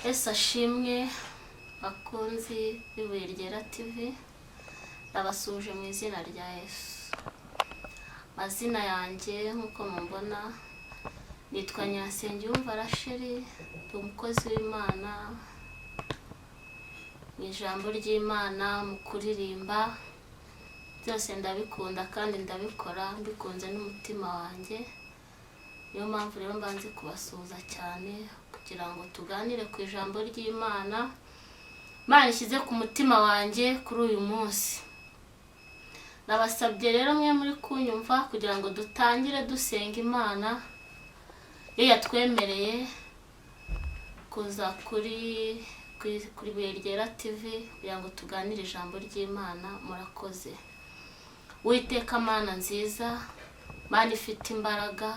Ese ashimwe bakunzi b'Ibuye Ryera TV, ndabasuje mu izina rya Yesu. Mazina yanjye nkuko mumbona nitwa Nyirasengiyumva Rachel, umukozi w'Imana mu ijambo ry'Imana, mu kuririmba byose ndabikunda kandi ndabikora mbikunze n'umutima wanjye. Niyo mpamvu rero mbanze kubasuhuza cyane kugira ngo tuganire ku ijambo ry'Imana Imana ishyize ku mutima wanjye kuri uyu munsi. Nabasabye rero mwe muri kunyumva kugira ngo dutangire dusenga Imana iyo yatwemereye kuza kuri Ibuye Ryera TV kugira ngo tuganire ijambo ry'Imana. Murakoze. Uwiteka Mana nziza, Mana ifite imbaraga,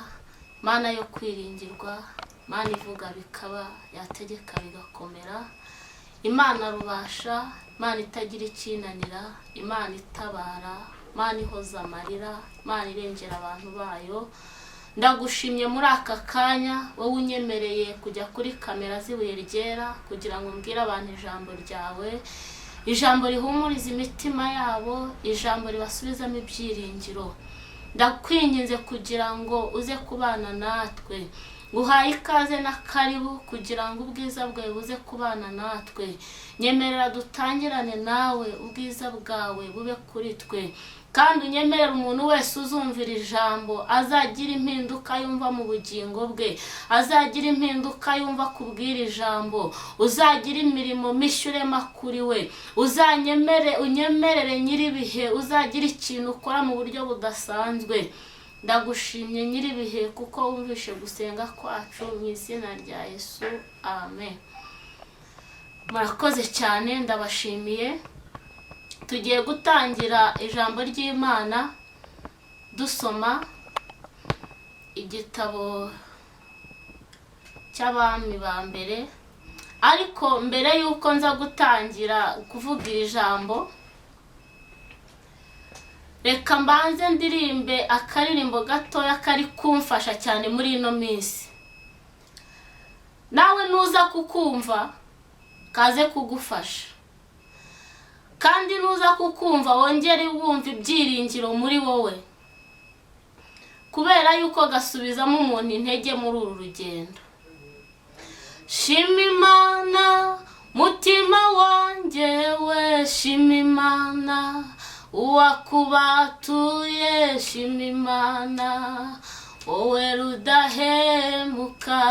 Mana yo kwiringirwa, Mana ivuga bikaba, yategeka bigakomera, Imana rubasha, Imana itagira ikinanira, Imana itabara, Imana ihoza amarira, Imana irengera abantu bayo. Ndagushimye muri aka kanya wowe unyemereye kujya kuri kamera z'Ibuye Ryera kugira ngo mbwire abantu ijambo ryawe, ijambo rihumuriza imitima yabo, ijambo ribasubizamo ibyiringiro. Ndakwinginze kugira ngo uze kubana natwe. Nguhaye ikaze na karibu kugira ngo ubwiza bwawe buze kubana natwe. Nyemerera dutangirane nawe, ubwiza bwawe bube kuri twe, kandi unyemerera umuntu wese uzumvira ijambo azagira impinduka yumva mu bugingo bwe, azagira impinduka yumva kubwira ijambo, uzagira imirimo mishyurema kuri we, unyemerere nyiribihe, uzagira ikintu ukora mu buryo budasanzwe. Ndagushimye nyiribihe kuko wumvishe gusenga kwacu mu izina rya Yesu, amen. Murakoze cyane, ndabashimiye. Tugiye gutangira ijambo ry'Imana dusoma igitabo cy'Abami ba mbere. Ariko mbere yuko nza gutangira kuvuga ijambo, reka mbanze ndirimbe akaririmbo gatoya kari kumfasha cyane muri ino minsi. Nawe nuza kukumva kaze kugufasha, kandi nuza kukumva wongere wumva ibyiringiro muri wowe, kubera yuko gasubizamo umuntu intege muri uru rugendo. Shima Imana mutima wanjye we, shima Imana uwakubatuye, shima Imana wowe rudahemuka.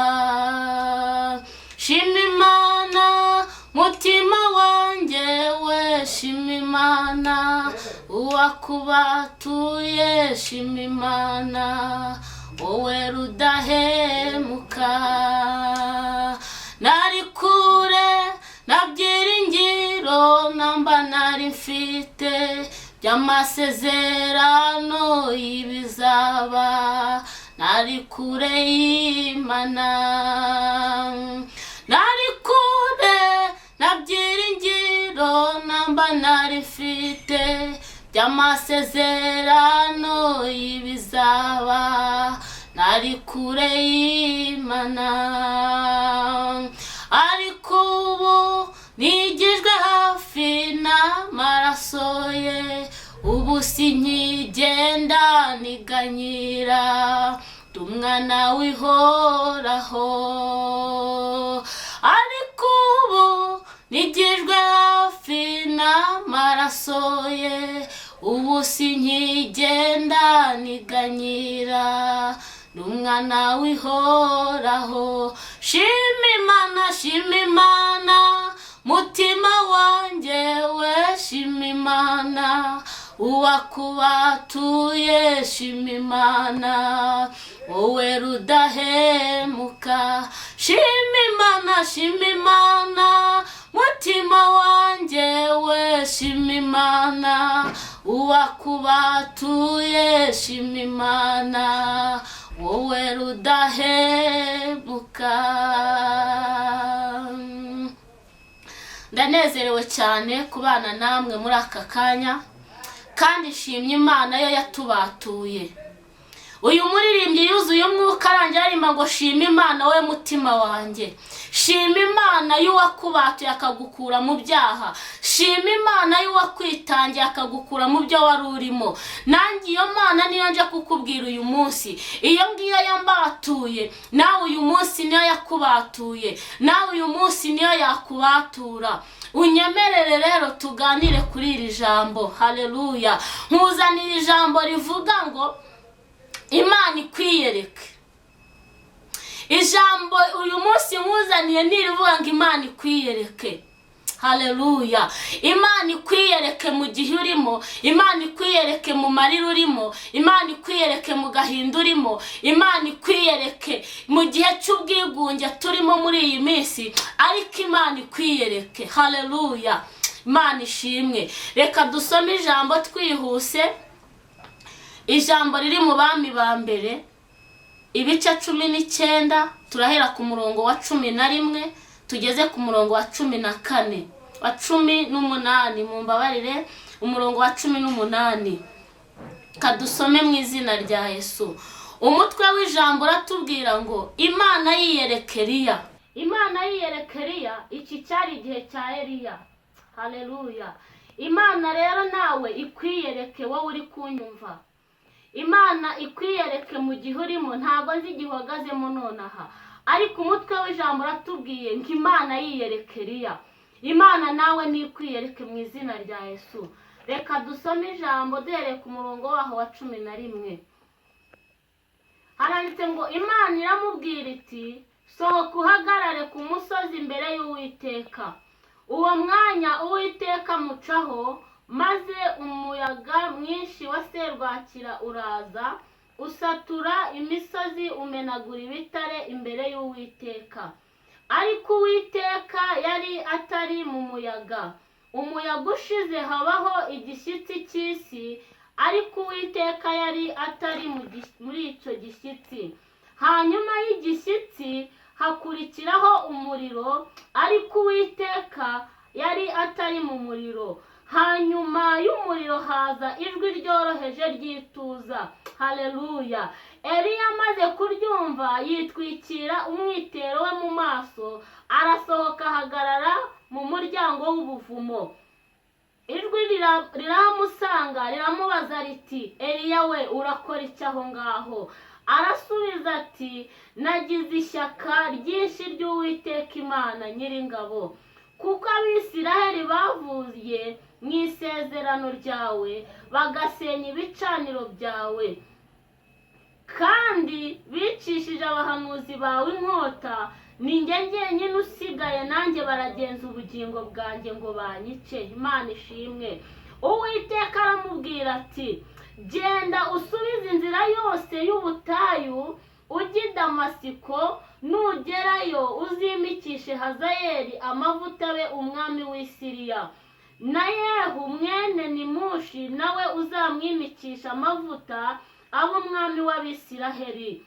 Shima Imana mutima wanjye we, shima Imana uwakubatuye, shima Imana wowe rudahemuka. Nari kure na byiringiro namba nari mfite by'amasezerano y'ibizaba, nari kure y'Imana. Nari kure na byiringiro namba nari mfite by'amasezerano y'ibizaba, nari kure y'Imana. Ariko ubu nigijwe hafi n'amaraso ye, ubu sinkigenda niganyira, ndi umwana w'ihoraho. Ariko ubu nigijwe hafi n'amaraso ye, ubu sinkigenda niganyira, ndi umwana w'ihoraho. Shima Imana, shima Imana mutima wanjye we, shima Imana uwakubatuye, shima Imana wowe rudahemuka. Shima Imana, shima Imana mutima wanjye we, shima Imana uwakubatuye, shima Imana wowe rudahemuka. Ndanezerewe cyane kubana namwe muri aka kanya, kandi nshimye Imana yo yatubatuye. uyu muririmbyi yuzuye umwuka arangira arimba ngo shima Imana we mutima wanjye, shima Imana y'uwakubatuye akagukura mu byaha, shima Imana y'uwakwitangiye akagukura mu byo wari urimo. Nanjye iyo Mana niyo nje kukubwira uyu munsi, iyo ngiyo yambatuye nawe uyu munsi niyo yakubatuye, nawe uyu munsi niyo yakubatura. Unyemerere rero tuganire kuri iri jambo. Haleluya. Nkuzanira ijambo rivuga ngo Imana ikwiyereke. Ijambo uyu munsi nkuzaniye nirivuga ngo Imana ikwiyereke. Haleluya. Imana ikwiyereke mu gihe urimo, Imana ikwiyereke mu marira urimo, Imana ikwiyereke mu gahinda urimo, Imana ikwiyereke mu gihe cy'ubwigunge turimo muri iyi minsi, ariko Imana ikwiyereke. Haleluya. Imana ishimwe. Reka dusome ijambo twihuse. Ijambo riri mu Bami ba mbere ibice 19, turahera ku murongo wa 11 tugeze ku murongo wa 14, wa 18, mumbabarire, umurongo wa 18. Kadusome mu izina rya Yesu. Umutwe w'ijambo ratubwira ngo Imana yiyereke Eliya. Imana yiyereke Eliya, iki cyari igihe cya Eliya. Haleluya. Imana rero nawe ikwiyereke wowe uri kunyumva. Imana ikwiyereke mu gihe urimo, ntago nzi igihe uhagazemo nonaha, ariko umutwe w'ijambo ratubwiye ngo Imana yiyereke Eliya. Imana nawe nikwiyereke mu izina rya Yesu. Reka dusome ijambo duhereye ku murongo waho wa 11. Haranditse ngo Imana iramubwira iti, sohoka uhagarare ku musozi imbere y'Uwiteka. Uwo mwanya Uwiteka mucaho, maze umuyaga mwinshi wa serwakira uraza, usatura imisozi, umenagura ibitare imbere y'Uwiteka. Ariko Uwiteka yari atari mu muyaga. Umuyaga ushize habaho igishyitsi cy'isi, ariko Uwiteka yari atari muri icyo gishyitsi. Hanyuma y'igishyitsi hakurikiraho umuriro, ariko Uwiteka yari atari mu muriro. Hanyuma y'umuriro haza ijwi ryoroheje ryituza. Haleluya. Eliya amaze kuryumva yitwikira umwitero we mu maso, arasohoka ahagarara mu muryango w'ubuvumo. Ijwi riramusanga riramubaza riti, Eliya we urakora iki aho ngaho? Arasubiza ati, nagize ishyaka ryinshi ry'Uwiteka Imana Nyiringabo, kuko Abisiraheli bavuye mu isezerano ryawe, bagasenya ibicaniro byawe, kandi bicishije abahanuzi bawe inkota. Ni njye njyenyine usigaye, nanjye baragenza ubugingo bwanjye ngo banyice. Imana ishimwe. Uwiteka aramubwira ati, genda usubize inzira yose y'ubutayu ujye i Damasiko, nugerayo uzimikishe Hazayeli amavuta abe umwami w'i Siriya, na Yehu mwene Nimushi nawe uzamwimikisha amavuta abe umwami w'Abisiraheli,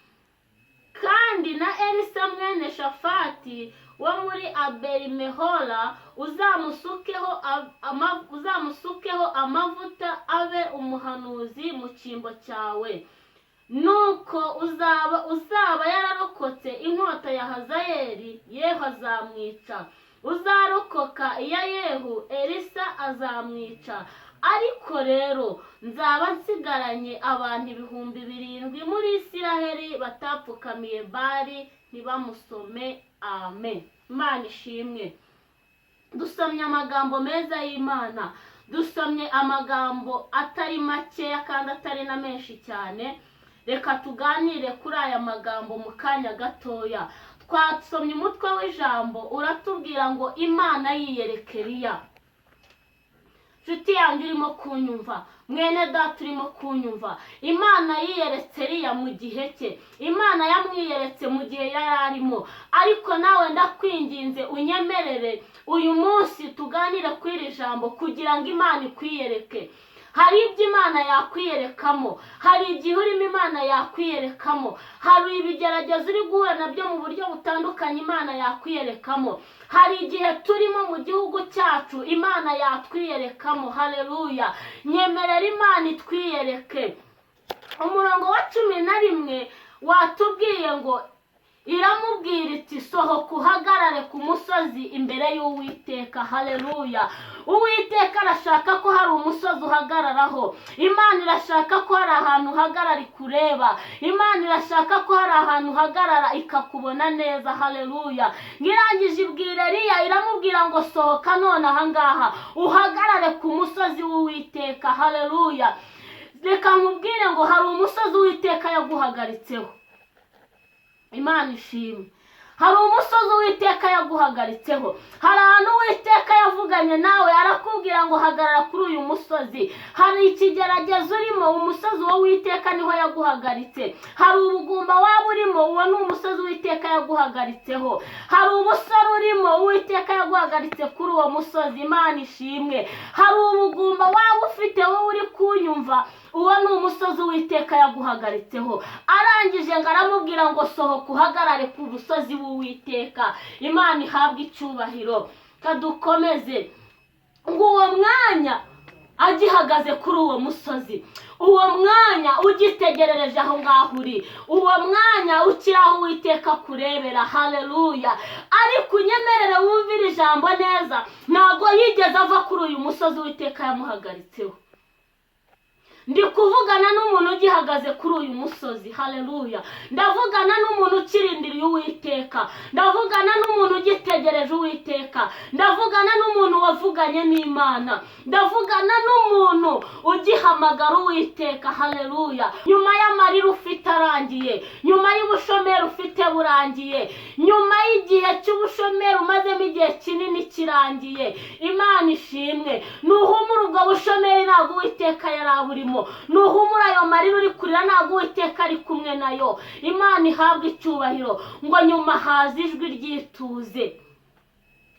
kandi na Elisa mwene Shafati wo muri Abeli-Mehola uzamusukeho amavuta abe umuhanuzi mu cyimbo cyawe. Nuko uzaba yararokotse inkota ya Hazayeli, Yehu azamwica. Uzarokoka iya Yehu, Elisa azamwica. Ariko rero nzaba nsigaranye abantu 7,000 muri Isiraheli batapfukamiye Bali ntibamusome. Amen. Imana ishimwe. Dusomye amagambo meza y'Imana, dusomye amagambo atari makeya kandi atari na menshi cyane. Reka tuganire kuri aya magambo mu kanya gatoya. Twasomye umutwe w'ijambo uratubwira ngo Imana yiyereke Eliya. Nshuti yanjye urimo kunyumva, mwene data urimo kunyumva, Imana yiyeretse Eliya mu gihe cye. Imana yamwiyeretse mu gihe yari arimo, ariko nawe ndakwinginze unyemerere uyu munsi tuganire kuri iri jambo kugira ngo Imana ikwiyereke. Hari ibyo Imana yakwiyerekamo, hari igihe urimo Imana yakwiyerekamo, hari ibigeragezo uri guhura nabyo mu buryo butandukanye Imana yakwiyerekamo, hari igihe turimo mu gihugu cyacu Imana yatwiyerekamo. Haleluya. Nyemerera Imana itwiyereke. umurongo wa 11 watubwiye ngo iramubwira iti sohoka uhagarare ku musozi imbere y'Uwiteka. Haleluya. Uwiteka arashaka ko hari umusozi uhagararaho. Imana irashaka ko hari ahantu uhagarara kureba. Imana irashaka ko hari ahantu uhagarara ikakubona neza. Haleluya. Ngirangije ibwira Eliya iramubwira ngo sohoka none ahangaha uhagarare ku musozi w'Uwiteka. Haleluya. Reka nkubwire ngo hari umusozi Uwiteka yaguhagaritseho. Imana ishimwe. Hari umusozi Uwiteka yaguhagaritseho. Hari ahantu Uwiteka yavuganye nawe arakubwira ngo hagarara kuri uyu musozi. Hari ikigeragezo urimo, umusozi wo Uwiteka niho yaguhagaritse. Hari ubugumba waba urimo, uwo ni umusozi Uwiteka yaguhagaritseho. Hari ubusore urimo, Uwiteka yaguhagaritse kuri uwo musozi. Imana ishimwe. Hari ubugumba waba ufite wowe uri kunyumva, uwo ni umusozi Uwiteka yaguhagaritseho. Arangije ngo aramubwira ngo sohoka uhagarare ku musozi w'Uwiteka. Imana ihabwe icyubahiro. Kadukomeze ngo uwo mwanya agihagaze kuri uwo musozi, uwo mwanya ugitegerereje aho ngaho uri, uwo mwanya ukiraho Uwiteka kurebera. Haleluya. Ariko unyemerere wumvire ijambo neza, ntabwo yigeze ava kuri uyu musozi Uwiteka yamuhagaritseho. Ndi kuvugana n'umuntu ugihagaze kuri uyu musozi. Haleluya. Ndavugana n'umuntu ukirindiriye Uwiteka. Ndavugana n'umuntu ugitegereje Uwiteka. Ndavugana n'umuntu wavuganye n'Imana. Ndavugana n'umuntu ugihamagara Uwiteka. Haleluya. Nyuma y'amarira ufite arangiye, nyuma y'ubushomeri ufite burangiye, nyuma y'igihe cy'ubushomeri umazemo igihe kinini kirangiye, Imana ishimwe. Nuhumura ubwo bushomeri ntabwo Uwiteka yaraburimo. Nuhumura ayo marira uri kurira ntabwo Uwiteka ari kumwe nayo. Imana ihabwe icyubahiro. Ngo nyuma haza ijwi ryituze.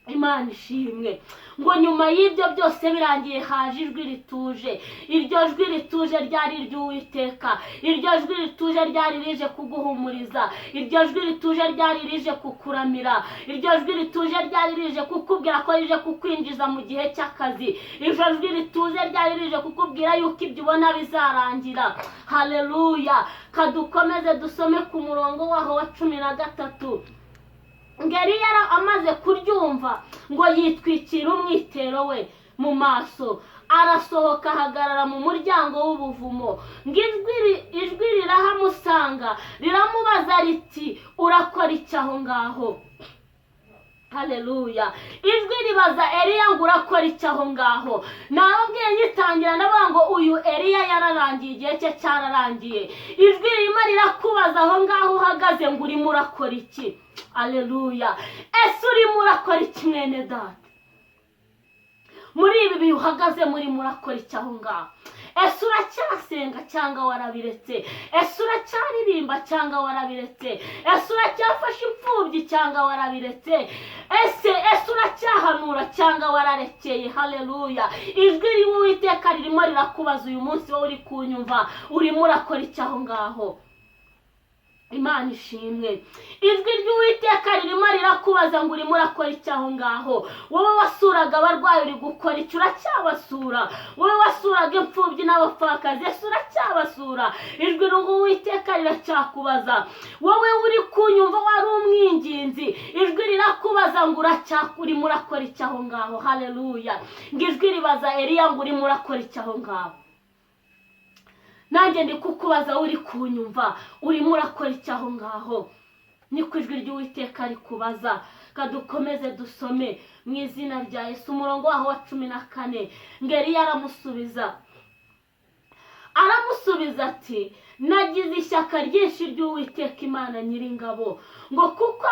Imana ishimwe. Ngo nyuma y'ibyo byose birangiye haje ijwi rituje. Iryo jwi rituje ryari iry'Uwiteka. Iryo jwi rituje ryari rije kuguhumuriza. Iryo jwi rituje ryari rije kukuramira. Iryo jwi rituje ryari rije kukubwira ko rije kukwinjiza mu gihe cy'akazi. Iryo jwi rituje ryari rije kukubwira yuko ibyo ubona bizarangira. Haleluya. Kadukomeze dusome ku murongo waho wa 13. Ngeri yara amaze kuryumva ngo yitwikira umwitero we mu maso, arasohoka ahagarara mu muryango w'ubuvumo. Ijwi rirahamusanga riramubaza riti urakora iki aho ngaho? Haleluya. Ijwi ribaza Eliya ngo urakora iki aho ngaho? Nababwiye ngitangira ndavuga ngo uyu Eliya yararangiye, igihe cye cyararangiye. Ijwi ririmo rirakubaza aho ngaho uhagaze ngo urimo urakora iki? Haleluya. Ese urimo urakora iki mwene data? Muri ibi bihe uhagaze muri murakora iki aho ngaho? Ese uracyasenga cyangwa warabiretse? Ese uracyaririmba cyangwa warabiretse? Ese uracyafashe imfubyi cyangwa warabiretse? Ese uracyahanura cyangwa wararekeye? Haleluya. Ijwi ry'Uwiteka ririmo rirakubaza uyu munsi wowe uri kunyumva, urimo urakora iki aho ngaho? Imana ishimwe. Ijwi ry'Uwiteka ririmo rirakubaza ngo urimo urakora iki aho ngaho? Wowe wasuraga abarwayi uri gukora iki? Uracyabasura? Wowe wasuraga imfubyi n'abapfakazi, ese uracyabasura? Ijwi ry'Uwiteka riracyakubaza. Wowe uri kunyumva wari umwinginzi, ijwi rirakubaza ngo urimo urakora iki aho ngaho? Haleluya. Ngo ijwi ribaza Eliya ngo urimo urakora iki aho ngaho? Nanjye ndi kukubaza uri kunyumva, urimo urakora iki aho ngaho? Niko ijwi ry'Uwiteka rikubaza. Kadukomeze dusome mu izina rya Yesu umurongo waho wa 14. Ngeri aramusubiza ati nagize ishyaka ryinshi ry'Uwiteka Imana Nyiringabo, ngo kuko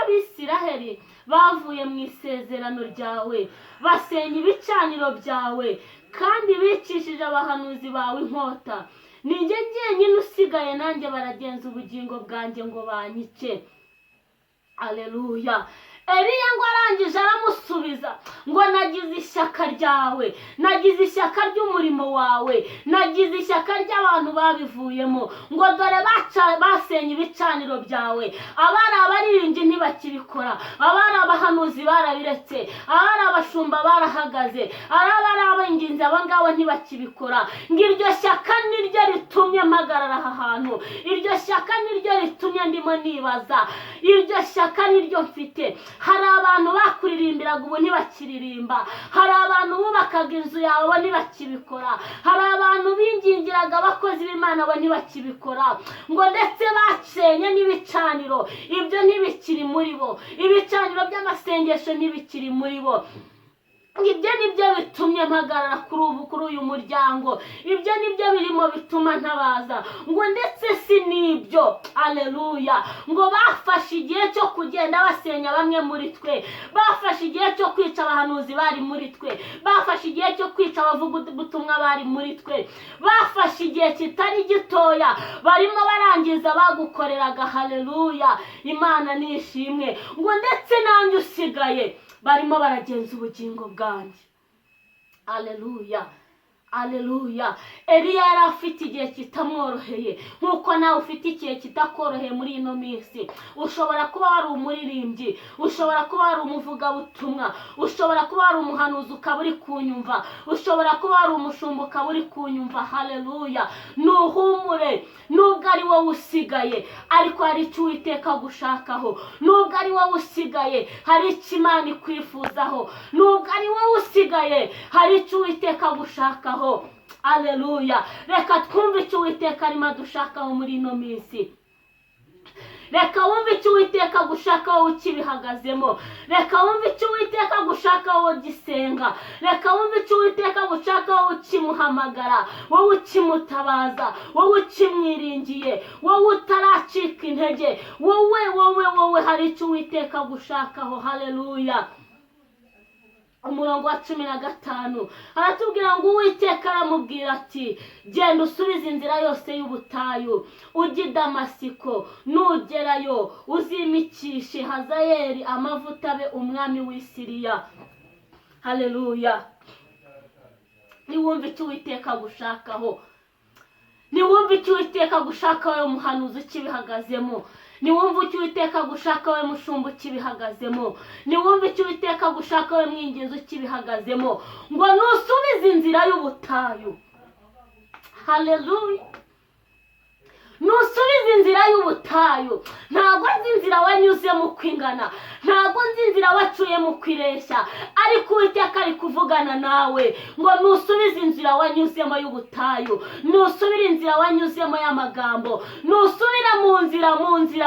Abisiraheli bavuye mu isezerano ryawe, basenya ibicaniro byawe, kandi bicishije abahanuzi bawe inkota. Ninjye jyenyine usigaye, nanjye baragenza ubugingo bwanjye ngo banyice. Haleluya. Eliya ngo arangije aramusubiza ngo nagize ishyaka ryawe, nagize ishyaka ry'umurimo wawe, nagize ishyaka ry'abantu babivuyemo, ngo dore basenye ibicaniro byawe, abari abaririmbyi ntibakibikora, abari abahanuzi barabiretse, abari abashumba barahagaze, abari ab'ingenzi abo ngabo ntibakibikora. Ngo iryo shyaka niryo ritumye mpagarara aha hantu, iryo shyaka niryo ritumye ndimo nibaza, iryo shyaka niryo mfite. Hari abantu bakuririmbiraga ubu ntibakiririmba, hari abantu bubakaga inzu yawe bo ntibakibikora, hari abantu bingingiraga abakozi b'Imana bo ntibakibikora, ngo ndetse bacenye n'ibicaniro, ibyo ntibikiri muri bo, ibicaniro by'amasengesho ntibikiri muri bo. Ibyo nibyo bitumye mpagarara kuri uyu muryango, ibyo nibyo birimo bituma ntabaza. Ngo ndetse si nibyo, aleluya, ngo bafashe igihe cyo kugenda basenya bamwe muri twe, bafashe igihe cyo kwica abahanuzi bari muri twe, bafashe igihe cyo kwica abavuga ubutumwa bari muri twe, bafashe igihe kitari gitoya, barimo barangiza bagukoreraga. Haleluya, Imana nishimwe. Ngo ndetse nanjye usigaye barimo baragenza ubugingo bwanjye. Aleluya, aleluya. Eliya yari afite igihe kitamworoheye nk'uko nawe ufite igihe kitakoroheye muri ino minsi. Ushobora kuba wari umuririmbyi, ushobora kuba wari umuvugabutumwa, ushobora kuba wari umuhanuzi ukaba uri kunyumva, ushobora kuba wari umushumba ukaba uri kunyumva. Haleluya, nuhumure. Nubwo ari wowe usigaye, ariko hari icyo Uwiteka gushakaho. Nubwo ari wowe usigaye, hari icyo Imana ikwifuzaho. Nubwo ari wowe usigaye, hari icyo Uwiteka gushakaho. Aleluya. Reka twumve icyo Uwiteka arimo adushakaho muri ino minsi. Reka wumve icyo Uwiteka gushakaho ukibihagazemo. Reka wumve icyo Uwiteka gushakaho gisenga. Reka wumve icyo Uwiteka gushakaho ukimuhamagara, wowe ukimutabaza, wowe ukimwiringiye, wowe utaracika intege, wowe hari icyo Uwiteka gushakaho. Haleluya. Umurongo wa 15 aratubwira ngo Uwiteka aramubwira ati, genda usubize inzira yose y'ubutayu, ujye i Damasiko, nugerayo uzimikishe Hazayeli amavuta abe umwami w'i Siriya. Haleluya. Niwumve icyo Uwiteka gushakaho, niwumve icyo Uwiteka gushakaho umuhanuzi ukibihagazemo, niwumve icyo Uwiteka gushakaho mushumba ukibihagazemo, niwumve icyo Uwiteka gushakaho mwinginzi ukibihagazemo, ngo nusubize inzira y'ubutayu. Haleluya. Nusubize inzira y'ubutayu. Ntabwo nzi inzira wanyuzemo kwingana, ntabwo nzi inzira wacuyemo kwireshya, ariko Uwiteka ari kuvugana nawe ngo nusubize inzira wanyuzemo y'ubutayu, nusubire inzira wanyuzemo y'amagambo, nusubira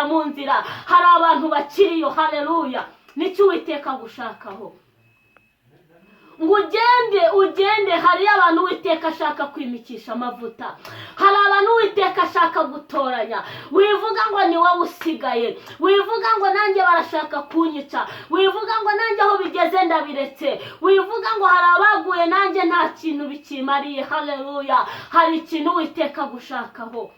mu nzira. Hari abantu bakiriyo. Haleluya. Nicyo Uwiteka gushakaho. Ngo ugende. Hari abantu Uwiteka ashaka kwimikisha amavuta, hari abantu Uwiteka ashaka gutoranya. Wivuga ngo ni wowe usigaye, wivuga ngo nanjye barashaka kunyica, wivuga ngo nanjye aho bigeze ndabiretse, wivuga ngo hari abaguye nanjye nta kintu bikimariye. Haleluya. Hari ikintu Uwiteka gushakaho.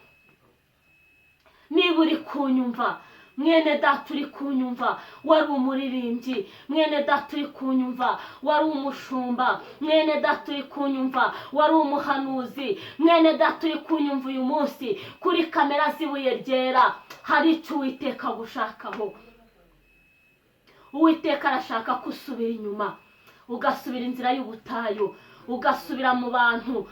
Niba uri kunyumva, mwene data uri kunyumva, wari umuririmbyi, mwene data uri kunyumva, wari umushumba, mwene data uri kunyumva, wari umuhanuzi, mwene data uri kunyumva uyu munsi kuri kamera z'ibuye ryera, hari icyo Uwiteka gushakaho. Uwiteka arashaka kusubira inyuma, ugasubira inzira y'ubutayu, ugasubira mu bantu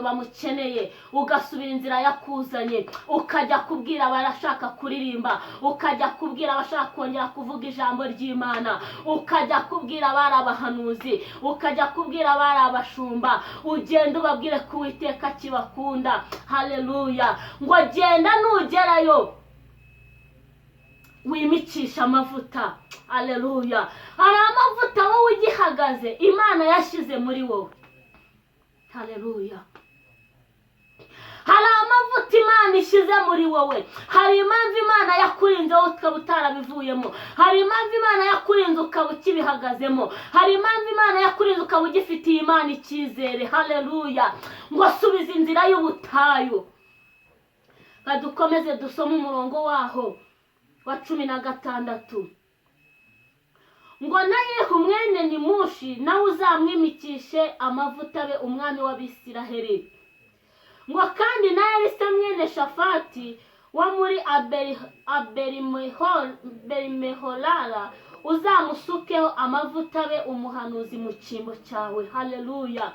bamukeneye, ugasubira inzira yakuzanye, ukajya kubwira abarashaka kuririmba, ukajya kubwira abashaka kongera kuvuga ijambo ry'Imana, ukajya kubwira abari abahanuzi, ukajya kubwira abari abashumba. Ugenda ubabwire ko Uwiteka kibakunda. Haleluya. Ngo genda nugerayo wimikisha amavuta. Haleluya. Hari amavuta wowe ugihagaze Imana yashize muri wowe. Haleluya. Hari amavuta Imana ishize muri wowe. Hari impamvu Imana yakurinze wowe ukaba utarabivuyemo, hari impamvu Imana yakurinze ukaba ukibihagazemo, hari impamvu Imana yakurinze ukaba ugifitiye Imana icyizere. Haleluya. Ngo subiza inzira y'ubutayu. Badukomeze dusome umurongo waho wa 16. ngo na Yehu mwene Nimushi nawe uzamwimikishe amavuta abe umwami w'Abisiraheli. Ngo kandi na Elisa mwene Shafati wo muri Abelimeholara uzamusukeho amavuta abe umuhanuzi mu cyimbo cyawe. Haleluya.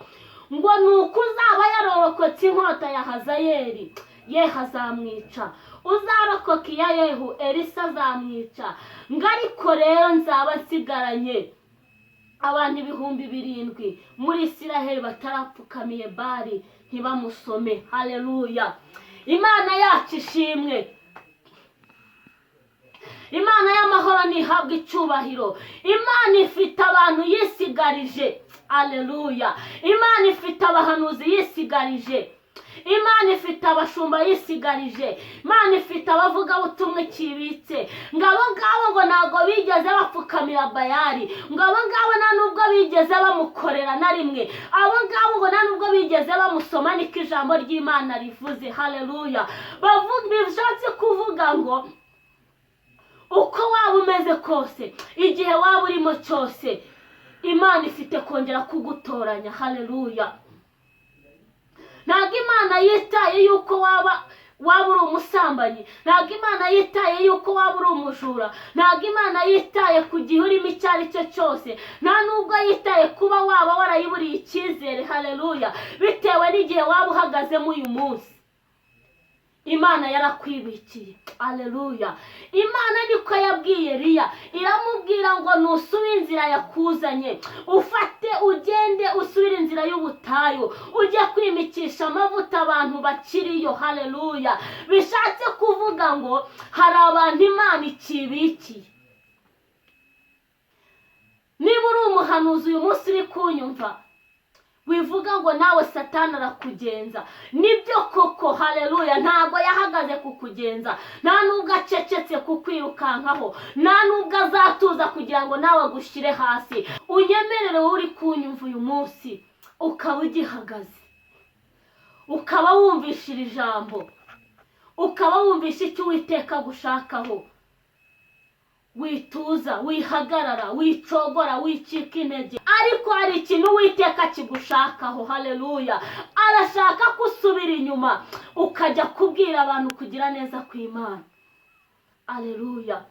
Ngo nuko uzaba yarorokotse inkota ya Hazayeli, Yehu azamwica. Uzarokoka iya Yehu, Elisa azamwica. Ngo ariko rero nzaba nsigaranye abantu 7,000 muri Isiraheli batarapfukamiye Bali ntibamusome. Haleluya. Imana yacu ishimwe. Imana y'amahoro nihabwa icyubahiro. Imana ifite abantu yisigarije. Haleluya. Imana ifite abahanuzi yisigarije. Imana ifite abashumba yisigarije. Imana ifite abavuga butumwe kibitse. Ngabo ngo ntago bigeze bapfukamira Bayali. Ngabo nta nubwo bigeze bamukorera na rimwe. Abo ngo nta nubwo bigeze bamusoma niko ijambo ry'Imana rivuze. Haleluya. Bishatse kuvuga ngo uko waba umeze kose, igihe waba urimo cyose, Imana ifite kongera kugutoranya. Haleluya. Ntabwo Imana yitaye yuko waba uri umusambanyi. Ntabwo Imana yitaye yuko waba uri umujura. Ntabwo Imana yitaye ku gihe urimo icyo ari cyo cyose. Nta nubwo yitaye kuba waba warayiburiye icyizere. Haleluya. Bitewe n'igihe waba uhagazemo uyu munsi, Imana yarakwibikiye. Haleluya. Imana niko yabwiye Eliya, iramubwira ngo nusubire inzira yakuzanye, ugende usubire inzira y'ubutayu, ujye kwimikisha amavuta abantu bakiriyo. Haleluya. Bishatse kuvuga ngo hari abantu Imana ikibikiye. Niba uri umuhanuzi uyu munsi uri kunyumva, wivuga ngo nawe Satani arakugenza. Nibyo koko. Haleluya. Ntago yahagaze kukugenza, nta nubwo acecetse kukwirukankaho, nta nubwo azatuza kugira ngo nawe agushyire hasi. Unyemerere uri kunyumva uyu munsi ukaba ugihagaze, ukaba wumvishira ijambo, ukaba wumvisha icyo Uwiteka gushakaho. Wituza, wihagarara, wicogora, wicika intege. Ariko hari ikintu Uwiteka kigushakaho. Haleluya. Arashaka kusubira inyuma ukajya kubwira abantu kugira neza kw'Imana. Haleluya.